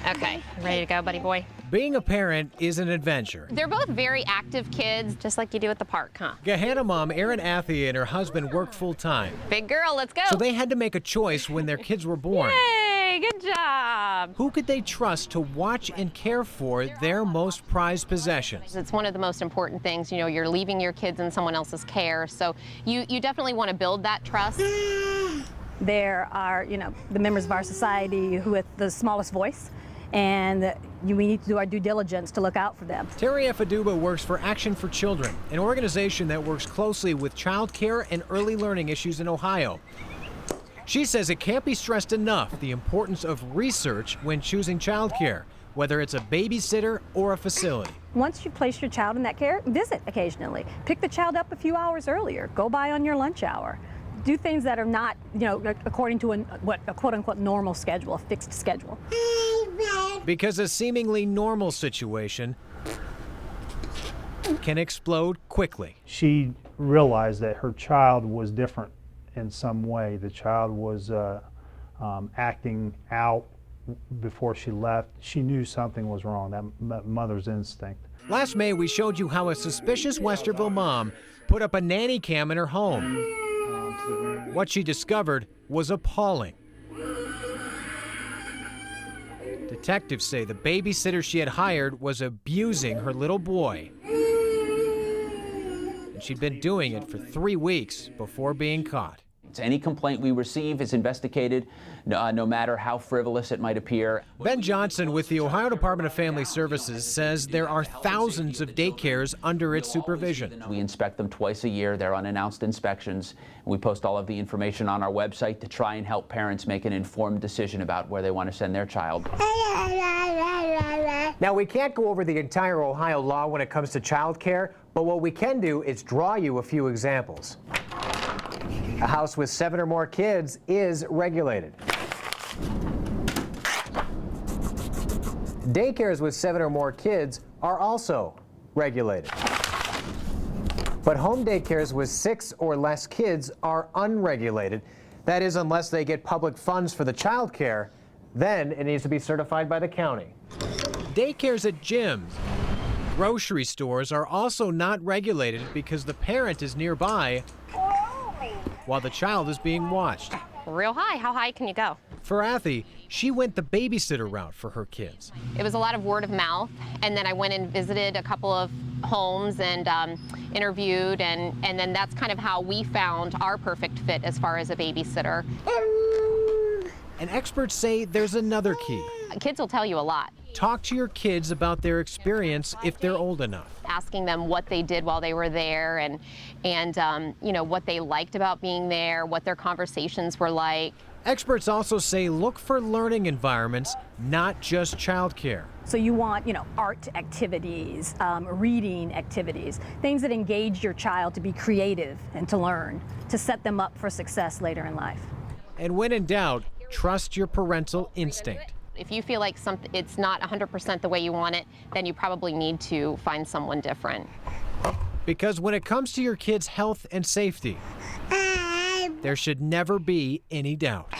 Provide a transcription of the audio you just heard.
Okay, ready to go, buddy boy? Being a parent is an adventure. They're both very active kids, just like you do at the park, huh? Gahanna mom Erin Athey and her husband work full-time. Big girl, let's go. So they had to make a choice when their kids were born. Yay, good job. Who could they trust to watch and care for their most prized possessions? It's one of the most important things. You know, you're leaving your kids in someone else's care, so you definitely want to build that trust. There are, the members of our society who have the smallest voice, and we need to do our due diligence to look out for them. Terry Afaduba works for Action for Children, an organization that works closely with child care and early learning issues in Ohio. She says it can't be stressed enough the importance of research when choosing child care, whether it's a babysitter or a facility. Once you place your child in that care, visit occasionally. Pick the child up a few hours earlier. Go by on your lunch hour. Do things that are not, according to a quote-unquote normal schedule, a fixed schedule. Because a seemingly normal situation can explode quickly. She realized that her child was different in some way. The child was acting out before she left. She knew something was wrong, that mother's instinct. Last May, we showed you how a suspicious Westerville mom put up a nanny cam in her home. What she discovered was appalling. Detectives say the babysitter she had hired was abusing her little boy. And she'd been doing it for 3 weeks before being caught. Any complaint we receive is investigated, no matter how frivolous it might appear. Ben Johnson with the Ohio Department of Family Services says there are thousands of daycares under its supervision. We inspect them twice a year. They're unannounced inspections. We post all of the information on our website to try and help parents make an informed decision about where they want to send their child. Now, we can't go over the entire Ohio law when it comes to child care, but what we can do is draw you a few examples. A house with 7 or more kids is regulated. Daycares with 7 or more kids are also regulated. But home daycares with 6 or less kids are unregulated. That is, unless they get public funds for the child care, then it needs to be certified by the county. Daycares at gyms, grocery stores are also not regulated because the parent is nearby while the child is being watched. Real high. How high can you go? For Athey, she went the babysitter route for her kids. It was a lot of word of mouth, and then I went and visited a couple of homes and interviewed, and then that's kind of how we found our perfect fit as far as a babysitter. And experts say there's another key. Kids will tell you a lot. Talk to your kids about their experience if they're old enough. Asking them what they did while they were there and what they liked about being there, what their conversations were like. Experts also say look for learning environments, not just childcare. So you want, art activities, reading activities, things that engage your child to be creative and to learn, to set them up for success later in life. And when in doubt, trust your parental instinct. If you feel like it's not 100% the way you want it, then you probably need to find someone different. Because when it comes to your kids' health and safety, there should never be any doubt.